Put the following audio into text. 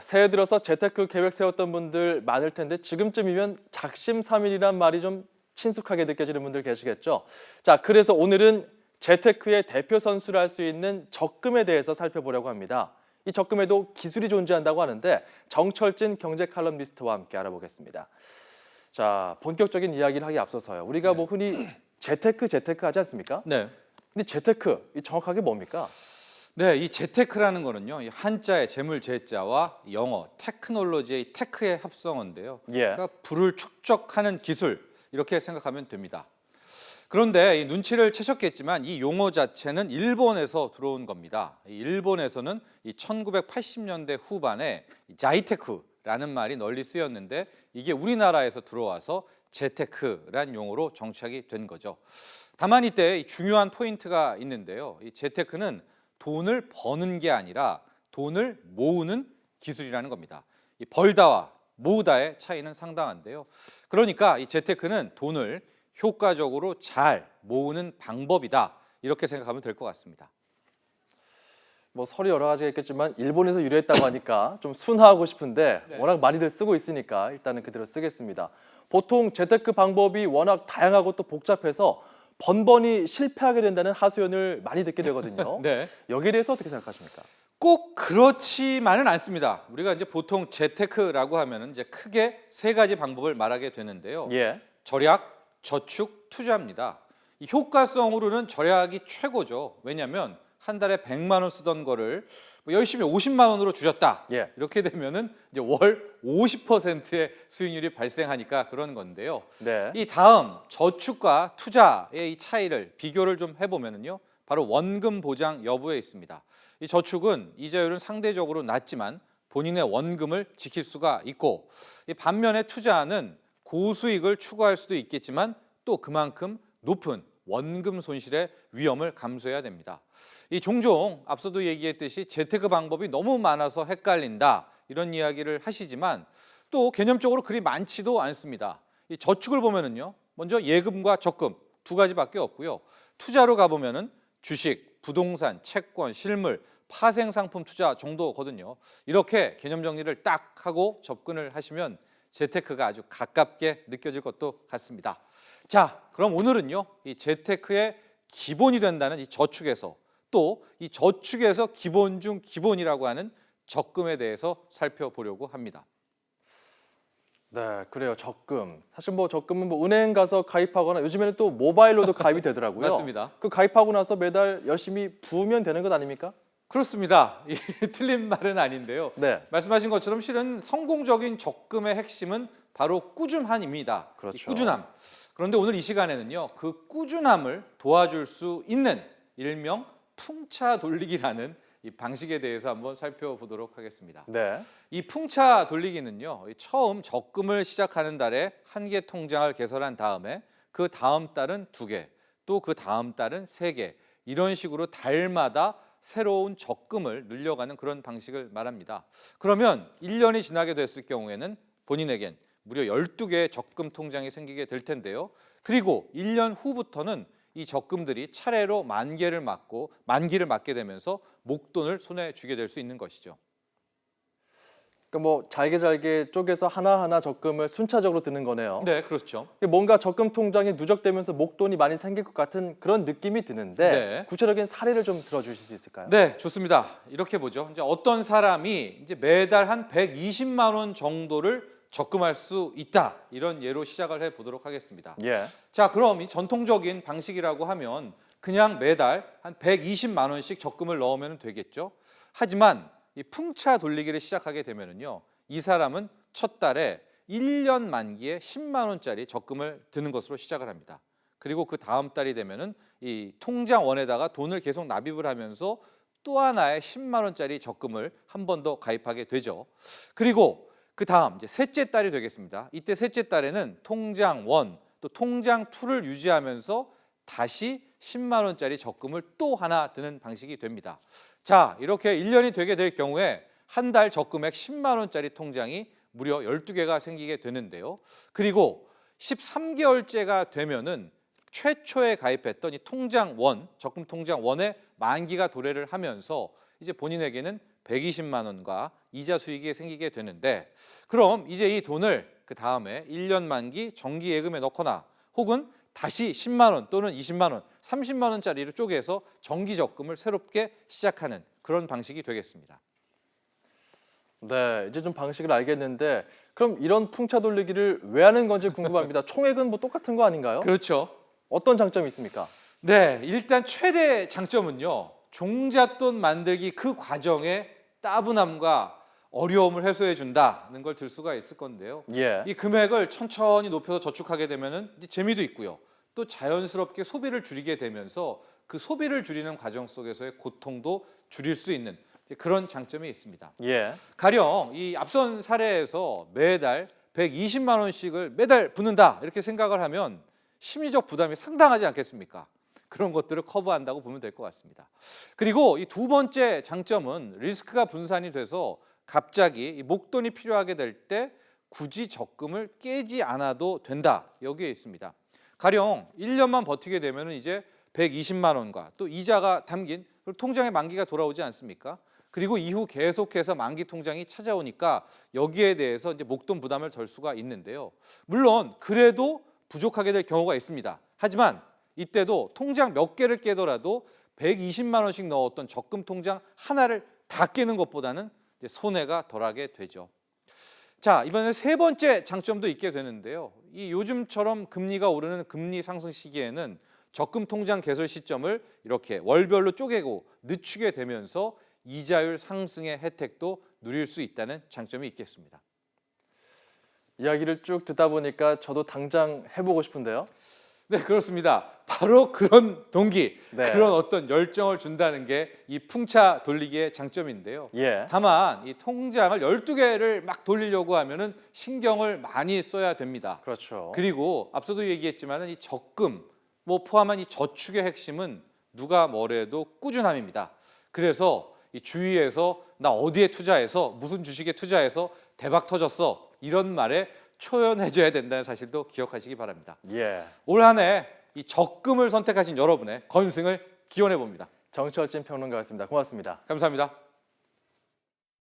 새해 들어서 재테크 계획 세웠던 분들 많을 텐데 지금쯤이면 작심삼일이란 말이 좀 친숙하게 느껴지는 분들 계시겠죠? 자, 그래서 오늘은 재테크의 대표 선수를 할 수 있는 적금에 대해서 살펴보려고 합니다. 이 적금에도 기술이 존재한다고 하는데 정철진 경제 칼럼니스트와 함께 알아보겠습니다. 자, 본격적인 이야기를 하기 앞서서요. 우리가 뭐 흔히 재테크 하지 않습니까? 네. 근데 재테크, 이 정확하게 뭡니까? 네, 이 재테크라는 거는요, 이 한자의 재물 재자와 영어 테크놀로지의 테크의 합성어인데요. 예. 그러니까 부를 축적하는 기술 이렇게 생각하면 됩니다. 그런데 이 눈치를 채셨겠지만 이 용어 자체는 일본에서 들어온 겁니다. 이 일본에서는 이 1980년대 후반에 자이테크라는 말이 널리 쓰였는데 이게 우리나라에서 들어와서 재테크란 용어로 정착이 된 거죠. 다만 이때 이 중요한 포인트가 있는데요. 이 재테크는 돈을 버는 게 아니라 돈을 모으는 기술이라는 겁니다. 이 벌다와 모으다의 차이는 상당한데요. 그러니까 이 재테크는 돈을 효과적으로 잘 모으는 방법이다. 이렇게 생각하면 될 것 같습니다. 뭐 설이 여러 가지가 있겠지만 일본에서 유래했다고 하니까 좀 순화하고 싶은데 네. 워낙 많이들 쓰고 있으니까 일단은 그대로 쓰겠습니다. 보통 재테크 방법이 워낙 다양하고 또 복잡해서 번번이 실패하게 된다는 하소연을 많이 듣게 되거든요. 네. 여기에 대해서 어떻게 생각하십니까? 꼭 그렇지만은 않습니다. 우리가 이제 보통 재테크라고 하면은 이제 크게 세 가지 방법을 말하게 되는데요. 예. 절약, 저축, 투자입니다. 이 효과성으로는 절약이 최고죠. 왜냐하면 한 달에 100만 원 쓰던 거를 뭐 열심히 50만 원으로 줄였다. 예. 이렇게 되면은 이제 월 50%의 수익률이 발생하니까 그런 건데요. 네. 이 다음 저축과 투자의 이 차이를 비교를 좀 해보면요, 바로 원금 보장 여부에 있습니다. 이 저축은 이자율은 상대적으로 낮지만 본인의 원금을 지킬 수가 있고, 이 반면에 투자는 고수익을 추구할 수도 있겠지만 또 그만큼 높은 원금 손실의 위험을 감수해야 됩니다. 이 종종 앞서도 얘기했듯이 재테크 방법이 너무 많아서 헷갈린다 이런 이야기를 하시지만 또 개념적으로 그리 많지도 않습니다. 이 저축을 보면은요, 먼저 예금과 적금 두 가지밖에 없고요. 투자로 가보면은 주식, 부동산, 채권, 실물, 파생 상품 투자 정도거든요. 이렇게 개념 정리를 딱 하고 접근을 하시면 재테크가 아주 가깝게 느껴질 것도 같습니다. 자, 그럼 오늘은요, 이 재테크의 기본이 된다는 이 저축에서 또 이 저축에서 기본 중 기본이라고 하는 적금에 대해서 살펴보려고 합니다. 네, 그래요. 적금. 사실 뭐 적금은 뭐 은행 가서 가입하거나 요즘에는 또 모바일로도 가입이 되더라고요. 맞습니다. 그 가입하고 나서 매달 열심히 부으면 되는 것 아닙니까? 그렇습니다. 틀린 말은 아닌데요. 네. 말씀하신 것처럼 실은 성공적인 적금의 핵심은 바로 꾸준함입니다. 그렇죠. 이 꾸준함. 그런데 오늘 이 시간에는요, 그 꾸준함을 도와줄 수 있는 일명 풍차 돌리기라는 이 방식에 대해서 한번 살펴보도록 하겠습니다. 네. 이 풍차 돌리기는요, 처음 적금을 시작하는 달에 한 개 통장을 개설한 다음에 그 다음 달은 2개, 또 그 다음 달은 3개, 이런 식으로 달마다 새로운 적금을 늘려가는 그런 방식을 말합니다. 그러면 1년이 지나게 됐을 경우에는 본인에겐 무려 12개의 적금 통장이 생기게 될 텐데요. 그리고 1년 후부터는 이 적금들이 차례로 만기를 맞게 되면서 목돈을 손에 쥐게 될 수 있는 것이죠. 그러니까 뭐 잘게 쪼개서 하나하나 적금을 순차적으로 드는 거네요. 네, 그렇죠. 뭔가 적금 통장이 누적되면서 목돈이 많이 생길 것 같은 그런 느낌이 드는데 네. 구체적인 사례를 좀 들어주실 수 있을까요? 네, 좋습니다. 이렇게 보죠. 이제 어떤 사람이 이제 매달 한 120만 원 정도를 적금할 수 있다. 이런 예로 시작을 해 보도록 하겠습니다. 예. 자, 그럼 이 전통적인 방식이라고 하면 그냥 매달 한 120만 원씩 적금을 넣으면 되겠죠. 하지만 이 풍차 돌리기를 시작하게 되면은요, 이 사람은 첫 달에 1년 만기에 10만 원짜리 적금을 드는 것으로 시작을 합니다. 그리고 그 다음 달이 되면은 이 통장원에다가 돈을 계속 납입을 하면서 또 하나의 10만 원짜리 적금을 한 번 더 가입하게 되죠. 그리고 그 다음 이제 셋째 달이 되겠습니다. 이때 셋째 달에는 통장 1, 또 통장 2를 유지하면서 다시 10만 원짜리 적금을 또 하나 드는 방식이 됩니다. 자, 이렇게 1년이 되게 될 경우에 한 달 적금액 10만 원짜리 통장이 무려 12개가 생기게 되는데요. 그리고 13개월째가 되면은 최초에 가입했던 이 통장 1, 적금 통장 1의 만기가 도래를 하면서 이제 본인에게는 120만 원과 이자 수익이 생기게 되는데 그럼 이제 이 돈을 그 다음에 1년 만기 정기 예금에 넣거나 혹은 다시 10만 원 또는 20만 원, 30만 원짜리로 쪼개서 정기 적금을 새롭게 시작하는 그런 방식이 되겠습니다. 네, 이제 좀 방식을 알겠는데 그럼 이런 풍차 돌리기를 왜 하는 건지 궁금합니다. 총액은 뭐 똑같은 거 아닌가요? 그렇죠. 어떤 장점이 있습니까? 네, 일단 최대 장점은요. 종잣돈 만들기 그 과정에 따분함과 어려움을 해소해 준다는 걸 들 수가 있을 건데요. 예. 이 금액을 천천히 높여서 저축하게 되면은 이제 재미도 있고요. 또 자연스럽게 소비를 줄이게 되면서 그 소비를 줄이는 과정 속에서의 고통도 줄일 수 있는 그런 장점이 있습니다. 예. 가령 이 앞선 사례에서 매달 120만 원씩을 매달 붓는다 이렇게 생각을 하면 심리적 부담이 상당하지 않겠습니까? 그런 것들을 커버한다고 보면 될 것 같습니다. 그리고 이 두 번째 장점은 리스크가 분산이 돼서 갑자기 이 목돈이 필요하게 될 때 굳이 적금을 깨지 않아도 된다. 여기에 있습니다. 가령 1년만 버티게 되면 이제 120만 원과 또 이자가 담긴 통장의 만기가 돌아오지 않습니까? 그리고 이후 계속해서 만기 통장이 찾아오니까 여기에 대해서 이제 목돈 부담을 덜 수가 있는데요. 물론 그래도 부족하게 될 경우가 있습니다. 하지만 이때도 통장 몇 개를 깨더라도 120만 원씩 넣었던 적금 통장 하나를 다 깨는 것보다는 이제 손해가 덜하게 되죠. 자, 이번에 세 번째 장점도 있게 되는데요. 이 요즘처럼 금리가 오르는 금리 상승 시기에는 적금 통장 개설 시점을 이렇게 월별로 쪼개고 늦추게 되면서 이자율 상승의 혜택도 누릴 수 있다는 장점이 있겠습니다. 이야기를 쭉 듣다 보니까 저도 당장 해보고 싶은데요. 네, 그렇습니다. 바로 그런 동기, 네. 그런 어떤 열정을 준다는 게 이 풍차 돌리기의 장점인데요. 예. 다만 이 통장을 12개를 막 돌리려고 하면은 신경을 많이 써야 됩니다. 그렇죠. 그리고 앞서도 얘기했지만 이 적금 뭐 포함한 이 저축의 핵심은 누가 뭐래도 꾸준함입니다. 그래서 이 주위에서 나 어디에 투자해서 무슨 주식에 투자해서 대박 터졌어 이런 말에 초연해져야 된다는 사실도 기억하시기 바랍니다. 예. 올 한 해 이 적금을 선택하신 여러분의 건승을 기원해 봅니다. 정철진 평론가였습니다. 고맙습니다. 감사합니다.